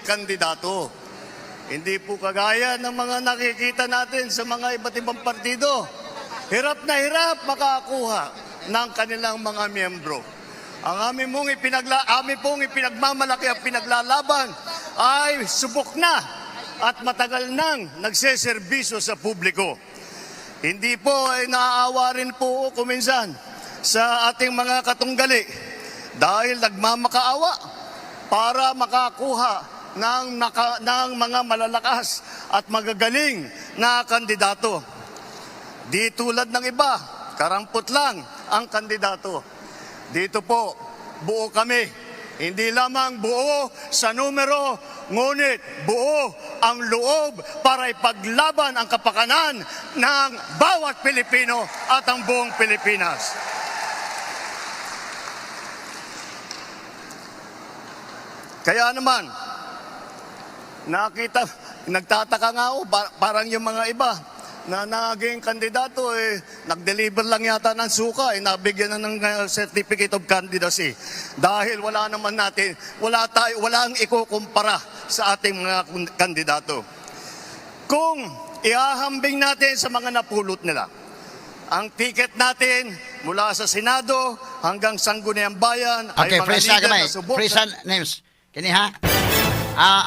kandidato. Hindi po kagaya ng mga nakikita natin sa mga iba't ibang partido. Hirap na hirap makakuha ng kanilang mga miyembro. Ang amin pong ipinagmamalaki at pinaglalaban ay subok na at matagal nang nagseserbisyo sa publiko. Hindi po ay naaawa rin po kuminsan sa ating mga katunggali dahil nagmamakaawa para makakuha ng mga malalakas at magagaling na kandidato. Di tulad ng iba, karampot lang ang kandidato. Dito po, buo kami. Hindi lamang buo sa numero, ngunit buo ang loob para ipaglaban ang kapakanan ng bawat Pilipino at ang buong Pilipinas. Kaya naman, nagtataka nga ako, parang yung mga iba na naging kandidato, nag-deliver lang yata ng suka, nabigyan na ng certificate of candidacy. Dahil wala ang ikukumpara sa ating mga kandidato. Kung ihahambing natin sa mga napulot nila, ang ticket natin mula sa Senado hanggang Sangguniang Bayan ay mga leader na subok. Names. Kini ha?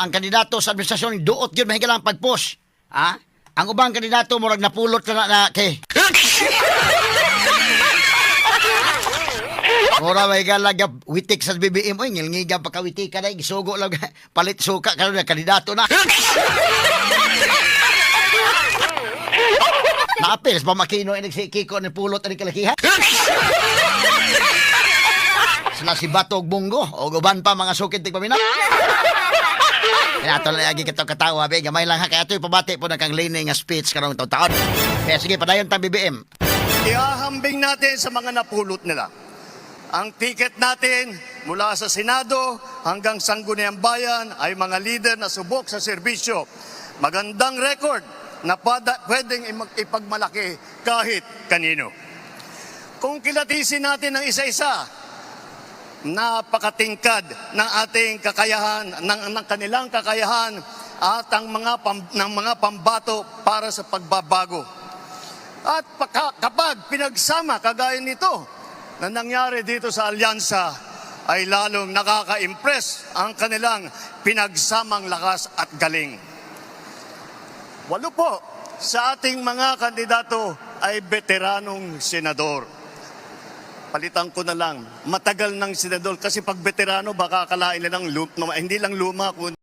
Ang kandidato sa administrasyon duot yun mahigalang pag-post. Ang ubang kandidato murag napulot na kay. Mura mahigalang witik sa BBM oy ngilngiga pa ka witika na gisugo lang palit suka karon na kandidato na. Naapil sa pamakino inig si Kiko ni pulot ani kalakiha. Sila si Batog Bungo o guban pa mga sukit tig pamina. Kaya ito lagi katawa be gamay lang ha kaya ito pabati po na kang lining nga speech karong taon. Kaya sige padayon tang BBM. Ihahambing natin sa mga napulot nila. Ang ticket natin mula sa Senado hanggang Sangguniang Bayan ay mga leader na subok sa serbisyo. Magandang record na pwedeng ipagmalaki kahit kanino. Kung kilatisin natin ng isa-isa, napakatingkad ng ating kakayahan, ng kanilang kakayahan at ng mga pambato para sa pagbabago. At kapag pinagsama kagaya nito na nangyari dito sa alyansa, ay lalong nakaka-impress ang kanilang pinagsamang lakas at galing. 8 po sa ating mga kandidato ay veteranong senador. Palitan ko na lang, matagal ng senador kasi pag veterano baka akalain nilang hindi lang luma kundi